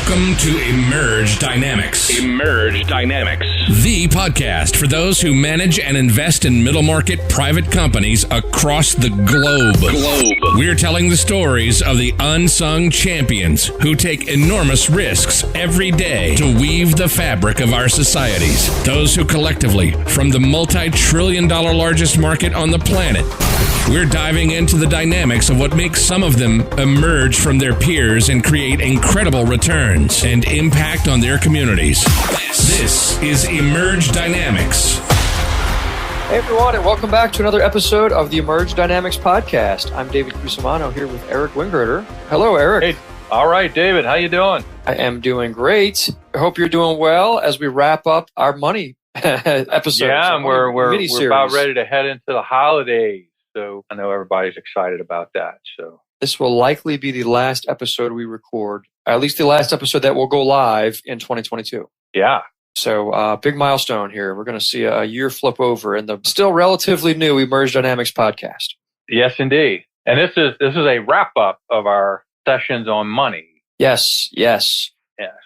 Welcome to Emerge Dynamics. Emerge Dynamics. The podcast for those who manage and invest in middle market private companies across the globe. We're telling the stories of the unsung champions who take enormous risks every day to weave the fabric of our societies. Those who collectively, from the multi-trillion-dollar largest market on the planet, we're diving into the dynamics of what makes some of them emerge from their peers and create incredible returns and impact on their communities. This is Emerge Dynamics. Hey everyone, and welcome back to another episode of the Emerge Dynamics podcast. I'm David Cusimano here with Eric Winggerter. Hello, Eric. Hey, all right, David. How you doing? I am doing great. I hope you're doing well as we wrap up our money episodes. Yeah, and we're about ready to head into the holidays. So I know everybody's excited about that. So this will likely be the last episode we record, at least the last episode that will go live in 2022. Yeah. So big milestone here. We're going to see a year flip over in the still relatively new Emerge Dynamics podcast. Yes, indeed. And this is a wrap up of our sessions on money. Yes. Yeah.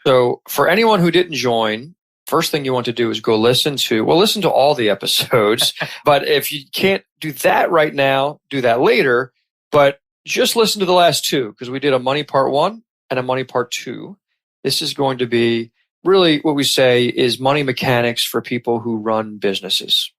So for anyone who didn't join, first thing you want to do is go listen to all the episodes. But if you can't do that right now, do that later. But just listen to the last two, because we did a money part 1 and a money part 2. This is going to be really what we say is money mechanics for people who run businesses.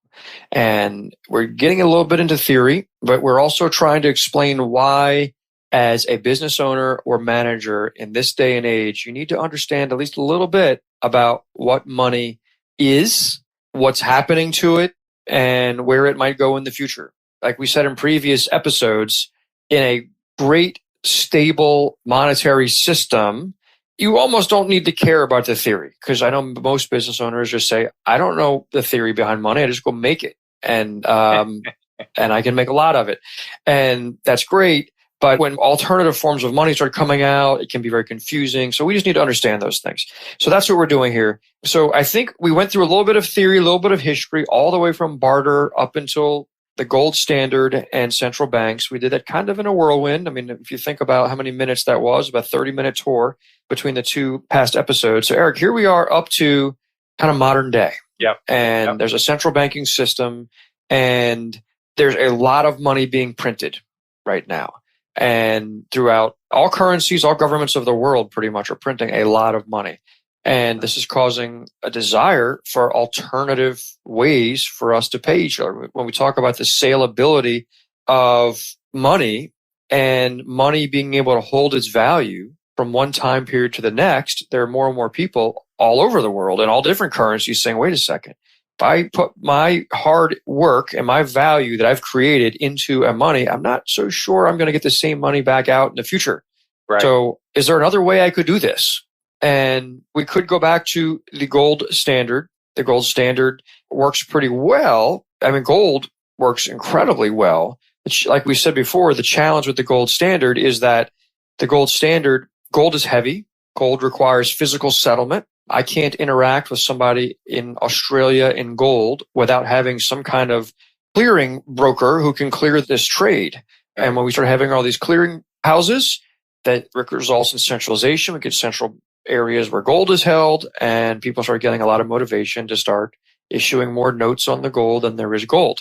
And we're getting a little bit into theory, but we're also trying to explain why, as a business owner or manager in this day and age, you need to understand at least a little bit about what money is, what's happening to it, and where it might go in the future. Like we said in previous episodes, in a great, stable monetary system, you almost don't need to care about the theory, because I know most business owners just say, I don't know the theory behind money. I just go make it. And and I can make a lot of it. And that's great. But when alternative forms of money start coming out, it can be very confusing. So we just need to understand those things. So that's what we're doing here. So I think we went through a little bit of theory, a little bit of history, all the way from barter up until the gold standard and central banks. We did that kind of in a whirlwind. I mean, if you think about how many minutes that was, about a 30-minute tour between the two past episodes. So Eric, here we are up to kind of modern day. Yep. And there's a central banking system, and there's a lot of money being printed right now. And throughout all currencies, all governments of the world pretty much are printing a lot of money. And this is causing a desire for alternative ways for us to pay each other. When we talk about the saleability of money and money being able to hold its value from one time period to the next, there are more and more people all over the world in all different currencies saying, wait a second. If I put my hard work and my value that I've created into a money, I'm not so sure I'm going to get the same money back out in the future. Right. So is there another way I could do this? And we could go back to the gold standard. The gold standard works pretty well. I mean, gold works incredibly well. Like we said before, the challenge with the gold standard is that the gold is heavy. Gold requires physical settlement. I can't interact with somebody in Australia in gold without having some kind of clearing broker who can clear this trade. And when we start having all these clearing houses, that results in centralization. We get central areas where gold is held, and people start getting a lot of motivation to start issuing more notes on the gold than there is gold.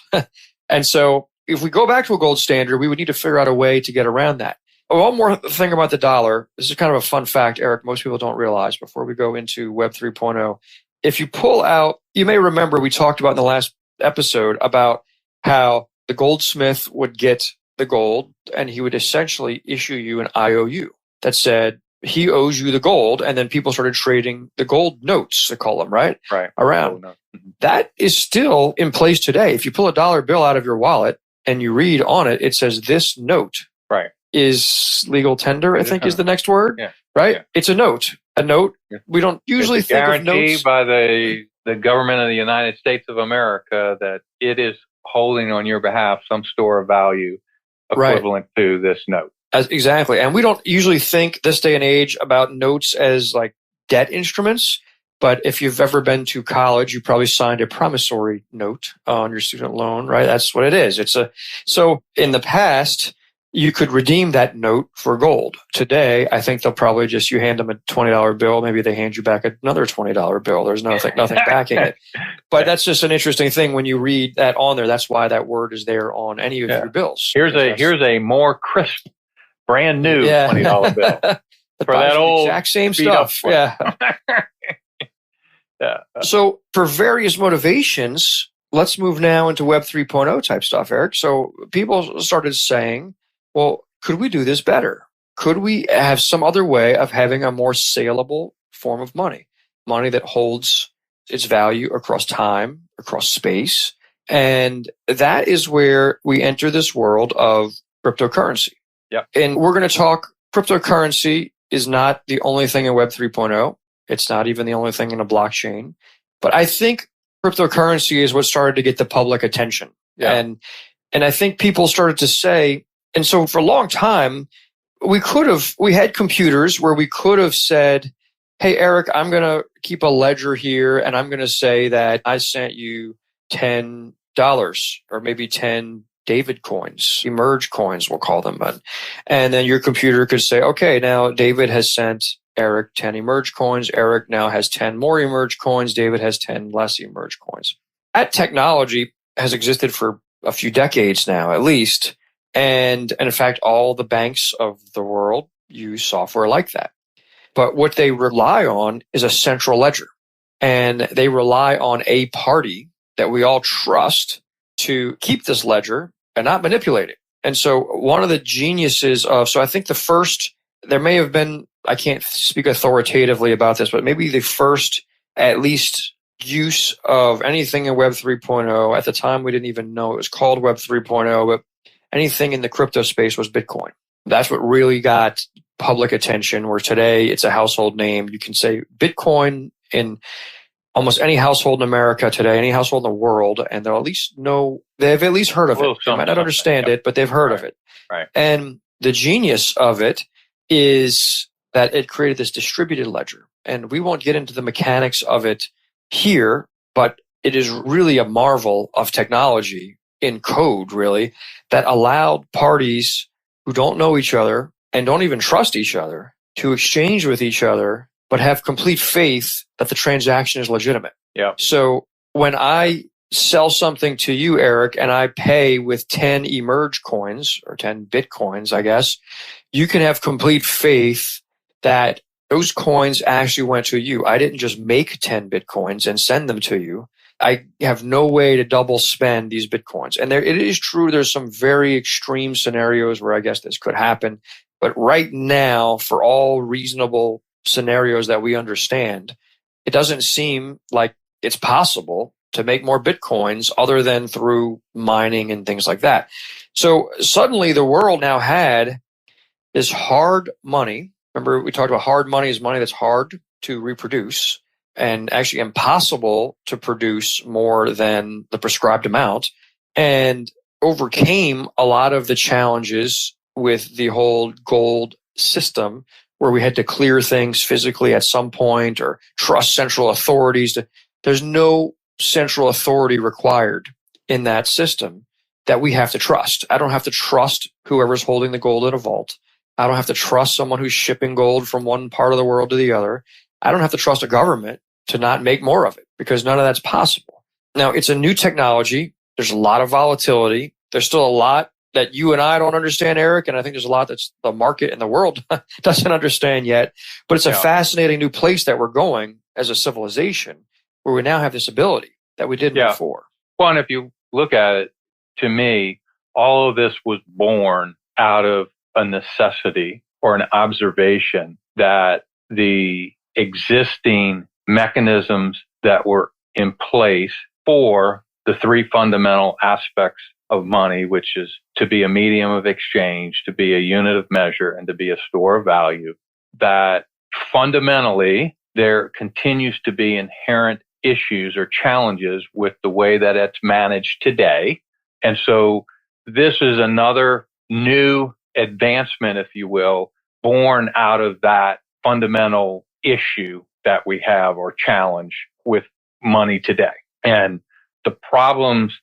And so if we go back to a gold standard, we would need to figure out a way to get around that. One more thing about the dollar. This is kind of a fun fact, Eric, most people don't realize before we go into Web 3.0. If you pull out, you may remember we talked about in the last episode about how the goldsmith would get the gold and he would essentially issue you an IOU that said he owes you the gold, and then people started trading the gold notes, they call them, right? Right. Around. That is still in place today. If you pull a dollar bill out of your wallet and you read on it, it says this note. Right. Is legal tender, I think is the next word, yeah. Right? Yeah. It's a note. A note. Yeah. We don't usually think of notes. Guaranteed by the government of the United States of America that it is holding on your behalf some store of value equivalent to this note. Exactly. And we don't usually think this day and age about notes as like debt instruments. But if you've ever been to college, you probably signed a promissory note on your student loan, right? That's what it is. So in the past, you could redeem that note for gold. Today, I think they'll probably just, you hand them a $20 bill, maybe they hand you back another $20 bill. There's nothing backing it. But that's just an interesting thing when you read that on there. That's why that word is there on any of your bills. Here's a more crisp, brand new $20 bill for that old exact same stuff. Yeah. So for various motivations, let's move now into Web 3.0 type stuff, Eric. So people started saying, well, could we do this better? Could we have some other way of having a more saleable form of money that holds its value across time, across space? And that is where we enter this world of cryptocurrency. Yep. And we're going to talk, cryptocurrency is not the only thing in Web 3.0. It's not even the only thing in a blockchain. But I think cryptocurrency is what started to get the public attention. Yeah. And I think people started to say, and so for a long time, we had computers where we could have said, hey, Eric, I'm going to keep a ledger here and I'm going to say that I sent you $10 or maybe 10 David coins, emerge coins, we'll call them. And then your computer could say, okay, now David has sent Eric 10 emerge coins. Eric now has 10 more emerge coins. David has 10 less emerge coins. That technology has existed for a few decades now, at least. And in fact, all the banks of the world use software like that. But what they rely on is a central ledger. And they rely on a party that we all trust to keep this ledger and not manipulate it. And so one of the geniuses so I think there may have been, I can't speak authoritatively about this, but maybe the first, at least, use of anything in Web 3.0. At the time, we didn't even know it was called Web 3.0, but anything in the crypto space was Bitcoin. That's what really got public attention, where today it's a household name. You can say Bitcoin in almost any household in America today, any household in the world, and they'll at least know, they've at least heard of it. They might not understand it, but they've heard of it. Right. And the genius of it is that it created this distributed ledger. And we won't get into the mechanics of it here, but it is really a marvel of technology in code, really, that allowed parties who don't know each other and don't even trust each other to exchange with each other, but have complete faith that the transaction is legitimate. Yeah. So when I sell something to you, Eric, and I pay with 10 emerge coins or 10 Bitcoins, I guess, you can have complete faith that those coins actually went to you. I didn't just make 10 Bitcoins and send them to you. I have no way to double spend these Bitcoins. And it is true, there's some very extreme scenarios where I guess this could happen. But right now, for all reasonable scenarios that we understand, it doesn't seem like it's possible to make more Bitcoins other than through mining and things like that. So suddenly the world now had this hard money. Remember, we talked about hard money is money that's hard to reproduce and actually impossible to produce more than the prescribed amount, and overcame a lot of the challenges with the whole gold system, where we had to clear things physically at some point or trust central authorities. There's no central authority required in that system that we have to trust. I don't have to trust whoever's holding the gold in a vault. I don't have to trust someone who's shipping gold from one part of the world to the other. I don't have to trust a government to not make more of it, because none of that's possible. Now, it's a new technology. There's a lot of volatility. There's still a lot that you and I don't understand, Eric, and I think there's a lot that's the market and the world doesn't understand yet. But it's a fascinating new place that we're going as a civilization, where we now have this ability that we didn't before. Well, and if you look at it, to me, all of this was born out of a necessity or an observation that the existing mechanisms that were in place for the three fundamental aspects of money, which is to be a medium of exchange, to be a unit of measure, and to be a store of value, that fundamentally there continues to be inherent issues or challenges with the way that it's managed today. And so this is another new advancement, if you will, born out of that fundamental issue that we have or challenge with money today. And the problems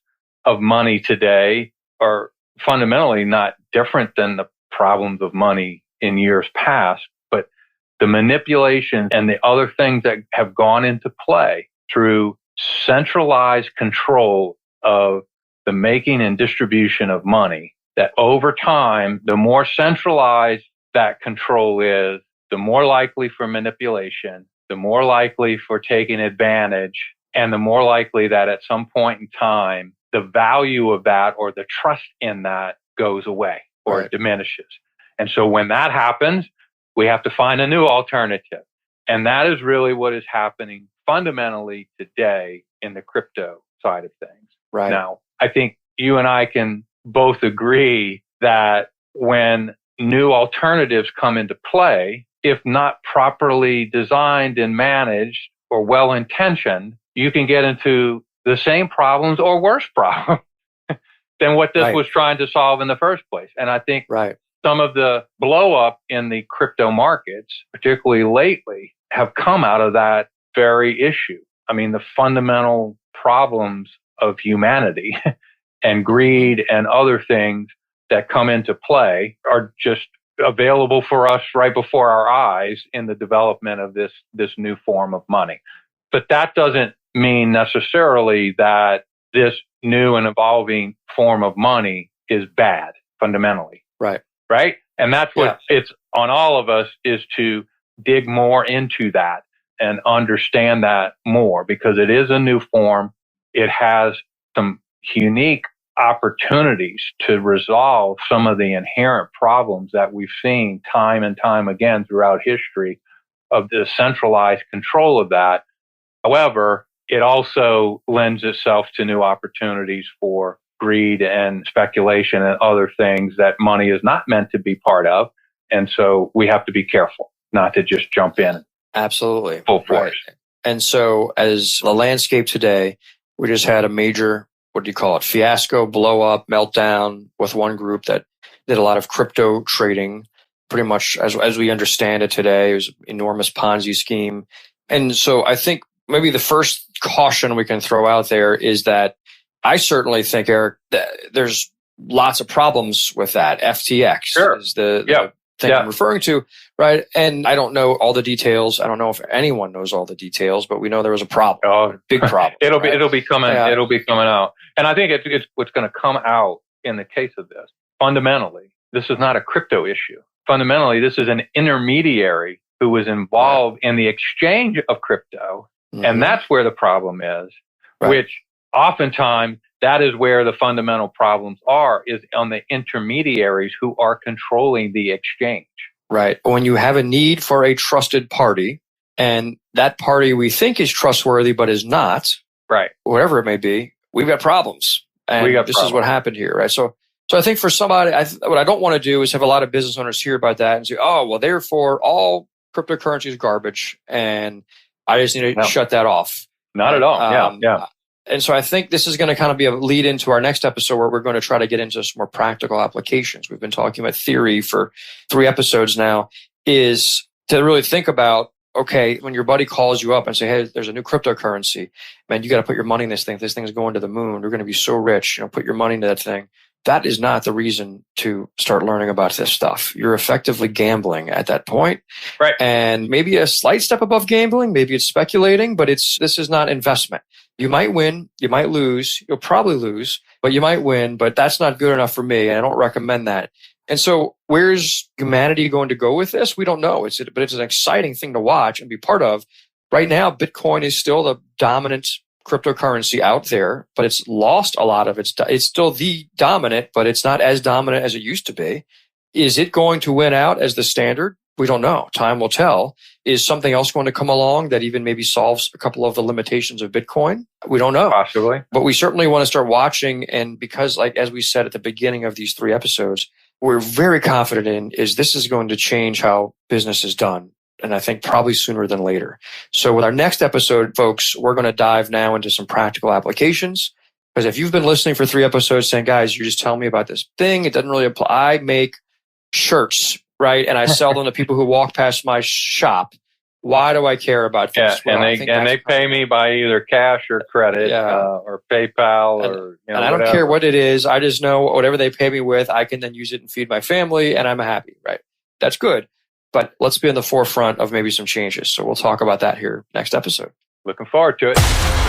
of money today are fundamentally not different than the problems of money in years past, but the manipulation and the other things that have gone into play through centralized control of the making and distribution of money, that over time, the more centralized that control is, the more likely for manipulation, the more likely for taking advantage, and the more likely that at some point in time, the value of that or the trust in that goes away or it diminishes. And so when that happens, we have to find a new alternative. And that is really what is happening fundamentally today in the crypto side of things. Right. Now, I think you and I can both agree that when new alternatives come into play, if not properly designed and managed or well-intentioned, you can get into the same problems or worse problems than what this was trying to solve in the first place. And I think some of the blow up in the crypto markets, particularly lately, have come out of that very issue. I mean, the fundamental problems of humanity and greed and other things that come into play are just available for us right before our eyes in the development of this new form of money. But that doesn't mean necessarily that this new and evolving form of money is bad fundamentally. Right. And that's what it's on all of us, is to dig more into that and understand that more, because it is a new form. It has some unique opportunities to resolve some of the inherent problems that we've seen time and time again throughout history of the centralized control of that. However, it also lends itself to new opportunities for greed and speculation and other things that money is not meant to be part of. And so we have to be careful not to just jump in. Absolutely. Full force. And so as the landscape today, we just had a major, what do you call it, fiasco, blow up, meltdown with one group that did a lot of crypto trading, pretty much as we understand it today. It was an enormous Ponzi scheme. And so I think maybe the first caution we can throw out there is that I certainly think, Eric, that there's lots of problems with that. FTX is the thing I'm referring to, right? And I don't know all the details. I don't know if anyone knows all the details, but we know there was a problem, a big problem. It'll be coming out. And I think it's what's going to come out in the case of this. Fundamentally, this is not a crypto issue. Fundamentally, this is an intermediary who was involved in the exchange of crypto. Mm-hmm. And that's where the problem is, which oftentimes that is where the fundamental problems are, is on the intermediaries who are controlling the exchange. Right. When you have a need for a trusted party, and that party we think is trustworthy but is not, whatever it may be, we've got problems. And this is what happened here, right? So I think for somebody, what I don't want to do is have a lot of business owners hear about that and say, oh, well, therefore all cryptocurrency is garbage and I just need to shut that off. Not at all. And so I think this is going to kind of be a lead into our next episode, where we're going to try to get into some more practical applications. We've been talking about theory for 3 episodes now, is to really think about, okay, when your buddy calls you up and say, hey, there's a new cryptocurrency, man, you got to put your money in this thing. This thing is going to the moon. You're going to be so rich. Put your money into that thing. That is not the reason to start learning about this stuff. You're effectively gambling at that point. Right. And maybe a slight step above gambling, maybe it's speculating, but this is not investment. You might win, you might lose, you'll probably lose, but you might win, but that's not good enough for me, and I don't recommend that. And so where's humanity going to go with this? We don't know. But it's an exciting thing to watch and be part of. Right now, Bitcoin is still the dominant cryptocurrency out there, but it's lost a lot of it's still the dominant, but it's not as dominant as it used to be. Is it going to win out as the standard? We don't know. Time will tell. Is something else going to come along that even maybe solves a couple of the limitations of Bitcoin? We don't know. Possibly. But we certainly want to start watching. And because, like, as we said at the beginning of these 3 episodes, we're very confident in is this is going to change how business is done. And I think probably sooner than later. So with our next episode, folks, we're going to dive now into some practical applications. Because if you've been listening for 3 episodes saying, guys, you're just telling me about this thing, it doesn't really apply. I make shirts, right? And I sell them to people who walk past my shop. Why do I care about this? Yeah, and they pay me by either cash or credit, or PayPal, or and I don't care what it is. I just know whatever they pay me with, I can then use it and feed my family, and I'm happy. Right? That's good. But let's be in the forefront of maybe some changes. So we'll talk about that here next episode. Looking forward to it.